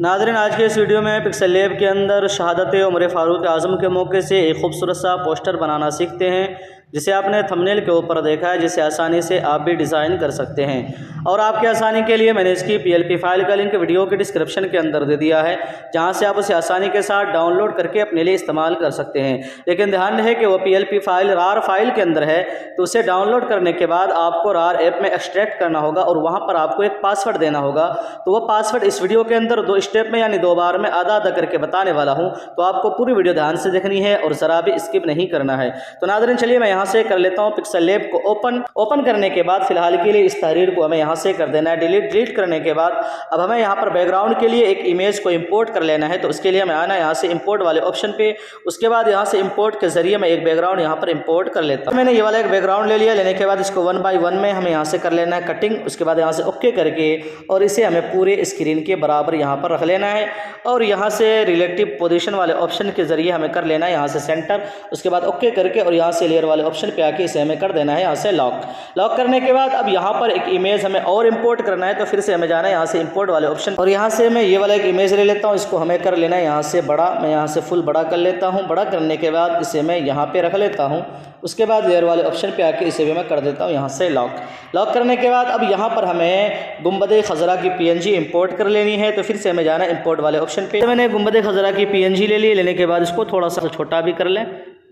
नाज़रीन, आज के इस वीडियो में पिक्सल लैब के अंदर शहादत उमर फ़ारूक आज़म के मौके से एक खूबसूरत सा पोस्टर बनाना सीखते हैं, जिसे आपने थंबनेल के ऊपर देखा है, जिसे आसानी से आप भी डिज़ाइन कर सकते हैं। और आपकी आसानी के लिए मैंने इसकी PLP फ़ाइल का लिंक वीडियो के डिस्क्रिप्शन के अंदर दे दिया है, जहां से आप उसे आसानी के साथ डाउनलोड करके अपने लिए इस्तेमाल कर सकते हैं। लेकिन ध्यान रहे कि वो PLP फ़ाइल रार फाइल के अंदर है, तो उसे डाउनलोड करने के बाद आपको रार ऐप में एक्सट्रैक्ट करना होगा और वहाँ पर आपको एक पासवर्ड देना होगा। तो वह पासवर्ड इस वीडियो के अंदर 2 स्टेप में यानी 2 बार में आधा आधा करके बताने वाला हूँ, तो आपको पूरी वीडियो ध्यान से देखनी है और ज़रा भी स्किप नहीं करना है। तो नाज़रीन, चलिए मैं यहाँ से कर लेता हूँ पिक्सल लैब को ओपन करने के बाद फिलहाल के लिए इस तहरीर को हमें यहाँ से कर देना है डिलीट करने के बाद अब हमें यहाँ पर बैकग्राउंड के लिए एक इमेज को इंपोर्ट कर लेना है। तो उसके लिए हमें आना है यहाँ से इंपोर्ट वाले ऑप्शन पे। उसके बाद यहाँ से इंपोर्ट के जरिए मैं एक बैकग्राउंड यहाँ पर इंपोर्ट कर लेता हूँ। मैंने ये वाला एक बैकग्राउंड ले लिया। लेने के बाद इसको 1 बाय 1 में हमें यहाँ से कर लेना है कटिंग। उसके बाद यहाँ से ओके करके और इसे हमें पूरे स्क्रीन के बराबर यहाँ पर रख लेना है और यहाँ से रिलेटिव पोजीशन वाले ऑप्शन के जरिए हमें कर लेना है यहाँ से सेंटर। उसके बाद ओके करके और यहाँ से लेयर वाले ऑप्शन पे आके इसे हमें कर देना है यहाँ से लॉक करने के बाद अब यहाँ पर एक इमेज हमें और इंपोर्ट करना है। तो फिर से हमें जाना है यहाँ से इंपोर्ट वाले ऑप्शन और यहाँ से मैं ये वाला एक इमेज ले लेता हूँ। इसको हमें कर लेना है यहाँ से बड़ा। मैं यहाँ से फुल बड़ा कर लेता हूँ। बड़ा करने के बाद इसे मैं यहाँ पे रख लेता हूँ। उसके बाद लेयर वाले ऑप्शन पे आके इसे भी मैं कर देता हूँ यहाँ से लॉक करने के बाद अब यहाँ पर हमें गुंबद खजरा की PNG इंपोर्ट कर लेनी है। तो फिर से हमें जाना है इंपोर्ट वाले ऑप्शन पे। मैंने गुंबद खजरा की PNG ले ली। लेने के बाद इसको थोड़ा सा छोटा भी कर लें।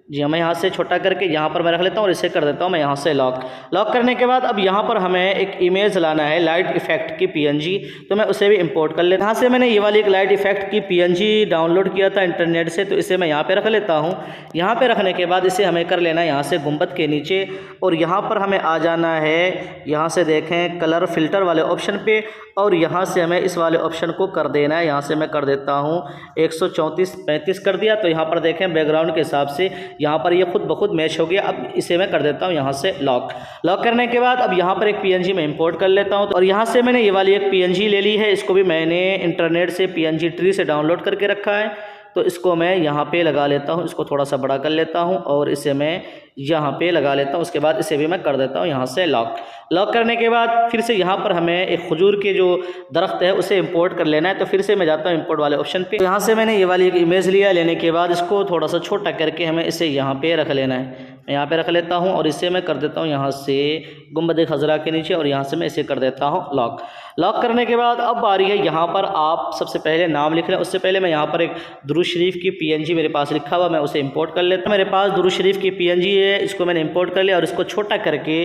जी, मैं यहाँ से छोटा करके यहाँ पर मैं रख लेता हूँ और इसे कर देता हूँ मैं यहाँ से लॉक करने के बाद अब यहाँ पर हमें एक इमेज लाना है लाइट इफेक्ट की PNG। तो मैं उसे भी इंपोर्ट कर लेता हूँ। यहाँ से मैंने ये वाली एक लाइट इफेक्ट की PNG डाउनलोड किया था इंटरनेट से, तो इसे मैं यहाँ पे रख लेता हूँ। यहाँ पे रखने के बाद इसे हमें कर लेना है यहाँ से गुंबद के नीचे और यहाँ पर हमें आ जाना है यहाँ से देखें कलर फिल्टर वाले ऑप्शन पे और यहाँ से हमें इस वाले ऑप्शन को कर देना है। यहाँ से मैं कर देता हूँ 134-35 कर दिया। तो यहाँ पर देखें बैकग्राउंड के हिसाब से यहाँ पर ये खुद ब खुद मैच हो गया। अब इसे मैं कर देता हूँ यहाँ से लॉक करने के बाद अब यहाँ पर एक PNG में इंपोर्ट कर लेता हूँ और यहाँ से मैंने ये वाली एक PNG ले ली है। इसको भी मैंने इंटरनेट से PNG ट्री से डाउनलोड करके रखा है। तो इसको मैं यहाँ पे लगा लेता हूँ। इसको थोड़ा सा बड़ा कर लेता हूँ और इसे मैं यहाँ पे लगा लेता हूँ। उसके बाद इसे भी मैं कर देता हूँ यहाँ से लॉक करने के बाद फिर से यहाँ पर हमें एक खजूर के जो दरख्त है उसे इंपोर्ट कर लेना है। तो फिर से मैं जाता हूँ इंपोर्ट वाले ऑप्शन पे। तो यहाँ से मैंने ये वाली एक इमेज लिया। लेने के बाद इसको थोड़ा सा छोटा करके हमें इसे यहाँ पे रख लेना है। मैं यहाँ पे रख लेता हूँ और इसे मैं कर देता हूँ यहाँ से गुंबद खजरा के नीचे और यहाँ से मैं इसे कर देता हूँ लॉक करने के बाद अब आ रही है यहाँ पर आप सबसे पहले नाम लिख लें। उससे पहले मैं यहाँ पर एक दुरूद शरीफ की PNG मेरे पास लिखा हुआ, मैं उसे इंपोर्ट कर लेता हूँ। मेरे पास दुरूद शरीफ की PNG है, इसको मैंने इंपोर्ट कर लिया और इसको छोटा करके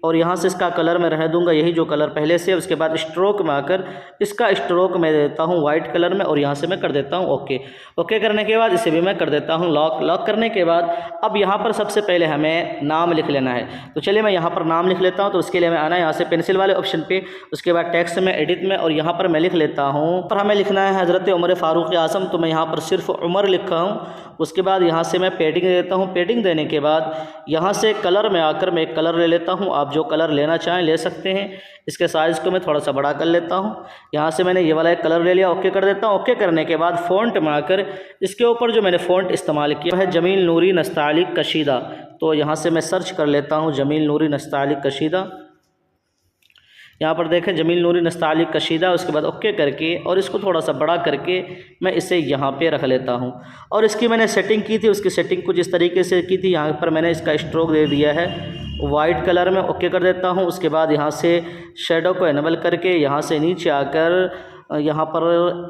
और यहाँ से इसका कलर मैं रहने दूंगा यही जो कलर पहले से है। उसके बाद स्ट्रोक में आकर इसका स्ट्रोक मैं देता हूँ वाइट कलर में और यहाँ से मैं कर देता हूँ ओके करने के बाद इसे भी मैं कर देता हूँ लॉक करने के बाद अब यहाँ पर सबसे पहले हमें नाम लिख लेना है। तो चलिए मैं यहाँ पर नाम लिख लेता हूँ। तो उसके लिए मैं आना है यहाँ से पेंसिल वाले ऑप्शन पे। उसके बाद टेक्स्ट में एडिट में और यहाँ पर मैं लिख लेता हूँ पर हमें लिखना है हज़रत उमर फ़ारूक आज़म। तो मैं यहाँ पर सिर्फ उमर लिखा हूँ। उसके बाद यहाँ से मैं पेडिंग देता हूँ। पेडिंग देने के बाद यहाँ से कलर में आकर मैं एक कलर ले लेता हूँ। आप जो कलर लेना चाहें ले सकते हैं। इसके साइज़ को मैं थोड़ा सा बड़ा कर लेता हूँ। यहाँ से मैंने ये वाला एक कलर ले लिया। ओके कर देता हूँ। ओके करने के बाद फ़ॉन्ट में आकर इसके ऊपर जो मैंने फ़ॉन्ट इस्तेमाल किया है जमील नूरी नस्तालिक कशीदा। तो यहाँ से मैं सर्च कर लेता हूँ जमील नूरी नस्तालिक कशीदा। यहाँ पर देखें जमील नूरी नस्तालिक कशीदा। उसके बाद ओके करके और इसको थोड़ा सा बड़ा करके मैं इसे यहाँ पे रख लेता हूँ और इसकी मैंने सेटिंग की थी। उसकी सेटिंग कुछ इस तरीके से की थी। यहाँ पर मैंने इसका स्ट्रोक दे दिया है वाइट कलर में। ओके कर देता हूँ। उसके बाद यहाँ से शेडो को इनेबल करके यहाँ से नीचे आकर यहाँ पर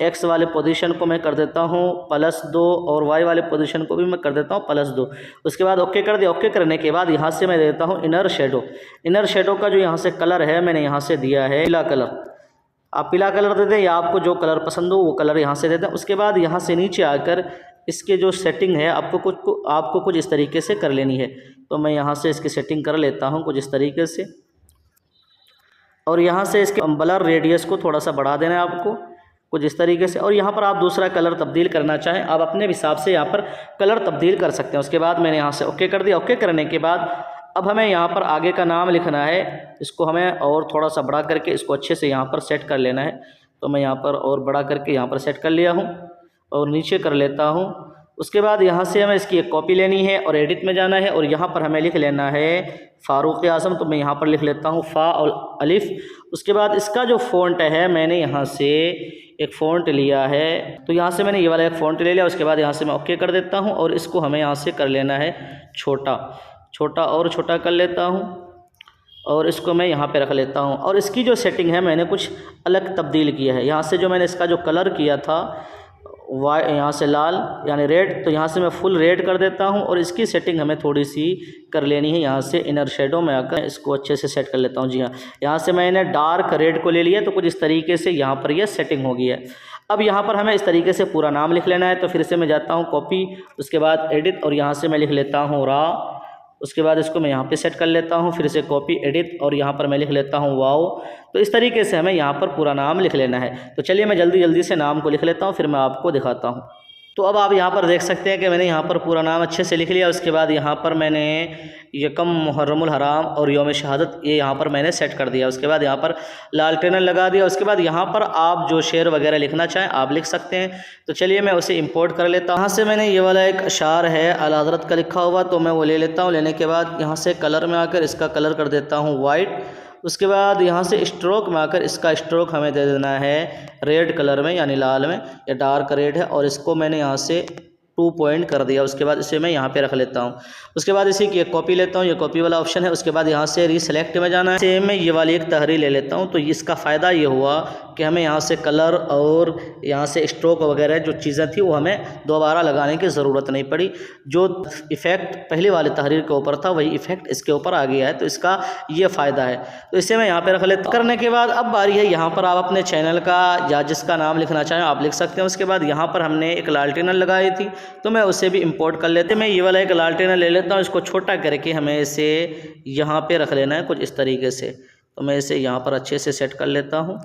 X वाले पोजीशन को मैं कर देता हूँ +2 और Y वाले पोजीशन को भी मैं कर देता हूँ +2। उसके बाद ओके कर दिया। ओके करने के बाद यहाँ से मैं देता हूँ इनर शेडो का जो यहाँ से कलर है मैंने यहाँ से दिया है पीला कलर। आप पीला कलर दे दें या आपको जो कलर पसंद हो वो कलर यहाँ से दे दें। उसके बाद यहाँ से नीचे आकर इसके जो सेटिंग है आपको कुछ इस तरीके से कर लेनी है। तो मैं यहाँ से इसकी सेटिंग कर लेता हूँ कुछ इस तरीके से और यहाँ से इसके ब्लर रेडियस को थोड़ा सा बढ़ा देना है आपको कुछ इस तरीके से। और यहाँ पर आप दूसरा कलर तब्दील करना चाहें आप अपने हिसाब से यहाँ पर कलर तब्दील कर सकते हैं। उसके बाद मैंने यहाँ से ओके कर दिया। ओके करने के बाद अब हमें यहाँ पर आगे का नाम लिखना है। इसको हमें और थोड़ा सा बड़ा करके इसको अच्छे से यहाँ पर सेट कर लेना है। तो मैं यहाँ पर और बड़ा करके यहाँ पर सेट कर लिया हूँ और नीचे कर लेता हूँ। उसके बाद यहाँ से हमें इसकी एक कॉपी लेनी है और एडिट में जाना है और यहाँ पर हमें लिख लेना है फ़ारूक आज़म। तो मैं यहाँ पर लिख लेता हूँ फ़ा और अलिफ़। उसके बाद इसका जो फ़ॉन्ट है मैंने यहाँ से एक फ़ॉन्ट लिया है, तो यहाँ से मैंने ये वाला एक फ़ॉन्ट ले लिया। उसके बाद यहाँ से मैं ओके कर देता हूँ और इसको हमें यहाँ से कर लेना है छोटा, छोटा और छोटा कर लेता हूँ और इसको मैं यहाँ पे रख लेता हूँ। और इसकी जो सेटिंग है मैंने कुछ अलग तब्दील किया है। यहाँ से जो मैंने इसका जो कलर किया था यहाँ से लाल यानी रेड, तो यहाँ से मैं फुल रेड कर देता हूँ और इसकी सेटिंग हमें थोड़ी सी कर लेनी है। यहाँ से इनर शेडो में आकर इसको अच्छे से सेट कर लेता हूँ। जी हाँ, यहाँ से मैंने डार्क रेड को ले लिया, तो कुछ इस तरीके से यहाँ पर यह सेटिंग हो गई है। अब यहाँ पर हमें इस तरीके से पूरा नाम लिख लेना है। तो फिर से मैं जाता हूँ कॉपी, उसके बाद एडिट और यहाँ से मैं लिख लेता हूँ रा। उसके बाद इसको मैं यहाँ पे सेट कर लेता हूँ, फिर से कॉपी एडिट और यहाँ पर मैं लिख लेता हूँ वाओ। तो इस तरीके से हमें यहाँ पर पूरा नाम लिख लेना है। तो चलिए मैं जल्दी जल्दी से नाम को लिख लेता हूँ, फिर मैं आपको दिखाता हूँ। तो अब आप यहाँ पर देख सकते हैं कि मैंने यहाँ पर पूरा नाम अच्छे से लिख लिया। उसके बाद यहाँ पर मैंने यकम मुहर्रमुल हराम और यौम शहादत ये यहाँ पर मैंने सेट कर दिया। उसके बाद यहाँ पर लालटेन लगा दिया। उसके बाद यहाँ पर आप जो शेर वगैरह लिखना चाहें आप लिख सकते हैं। तो चलिए मैं उसे इंपोर्ट कर लेता हूँ। यहाँ से मैंने ये वाला एक अशार है अला हज़रत का लिखा हुआ, तो मैं वो ले लेता हूँ। लेने के बाद यहाँ से कलर में आकर इसका कलर कर देता हूँ वाइट। उसके बाद यहाँ से स्ट्रोक में आकर इसका स्ट्रोक हमें दे देना है रेड कलर में यानी लाल में, या डार्क रेड है, और इसको मैंने यहाँ से 2 पॉइंट कर दिया। उसके बाद इसे मैं यहाँ पे रख लेता हूँ। उसके बाद इसी की एक कॉपी लेता हूँ, ये कॉपी वाला ऑप्शन है। उसके बाद यहाँ से रीसेलेक्ट में जाना है, सेम में ये वाली एक तहरीर ले लेता हूँ। तो इसका फ़ायदा ये हुआ कि हमें यहाँ से कलर और यहाँ से स्ट्रोक वगैरह जो चीज़ें थी वो हमें दोबारा लगाने की ज़रूरत नहीं पड़ी। जो इफ़ेक्ट पहले वाली तहरीर के ऊपर था वही इफ़ेक्ट इसके ऊपर आ गया है, तो इसका ये फ़ायदा है। तो इसे मैं यहाँ पे रख लेता हूँ। करने के बाद अब बारी है यहाँ पर आप अपने चैनल का या जिसका नाम लिखना चाहें आप लिख सकते हैं। उसके बाद यहाँ पर हमने एक लालटेन लगाई थी, तो मैं उसे भी इंपोर्ट कर लेते। मैं ये वाला एक लालटेन ले लेता हूँ, इसको छोटा करके हमें इसे यहाँ पे रख लेना है कुछ इस तरीके से। तो मैं इसे यहाँ पर अच्छे से सेट कर लेता हूँ।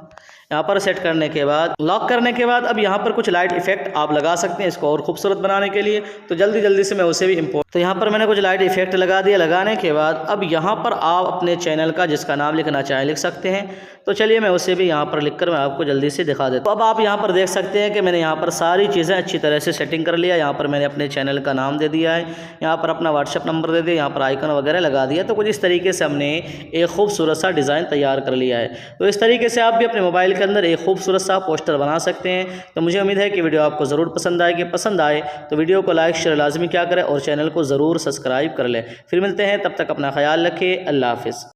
यहाँ पर सेट करने के बाद लॉक करने के बाद अब यहाँ पर कुछ लाइट इफेक्ट आप लगा सकते हैं इसको और खूबसूरत बनाने के लिए। तो जल्दी जल्दी से मैं उसे भी इंपोर्ट, तो यहाँ पर मैंने कुछ लाइट इफेक्ट लगा दिया। लगाने के बाद अब यहाँ पर आप अपने चैनल का जिसका नाम लिखना चाहें लिख सकते हैं। तो चलिए मैं उसे भी यहाँ पर लिखकर मैं आपको जल्दी से दिखा देता हूँ। अब आप यहाँ पर देख सकते हैं कि मैंने यहाँ पर सारी चीज़ें अच्छी तरह से सेटिंग कर लिया। यहाँ पर मैंने अपने चैनल का नाम दे दिया है, यहाँ पर अपना व्हाट्सएप नंबर दे दिया, यहाँ पर आइकन वगैरह लगा दिया। तो कुछ इस तरीके से हमने एक खूबसूरत सा डिज़ाइन तैयार कर लिया है। तो इस तरीके से आप भी अपने मोबाइल के अंदर एक खूबसूरत सा पोस्टर बना सकते हैं। तो मुझे उम्मीद है कि वीडियो आपको ज़रूर पसंद आएगी। पसंद आए तो वीडियो को लाइक शेयर लाजमी क्या करें और चैनल को ज़रूर सब्सक्राइब कर लें। फिर मिलते हैं, तब तक अपना ख्याल रखें। अल्लाह हाफ़िज़।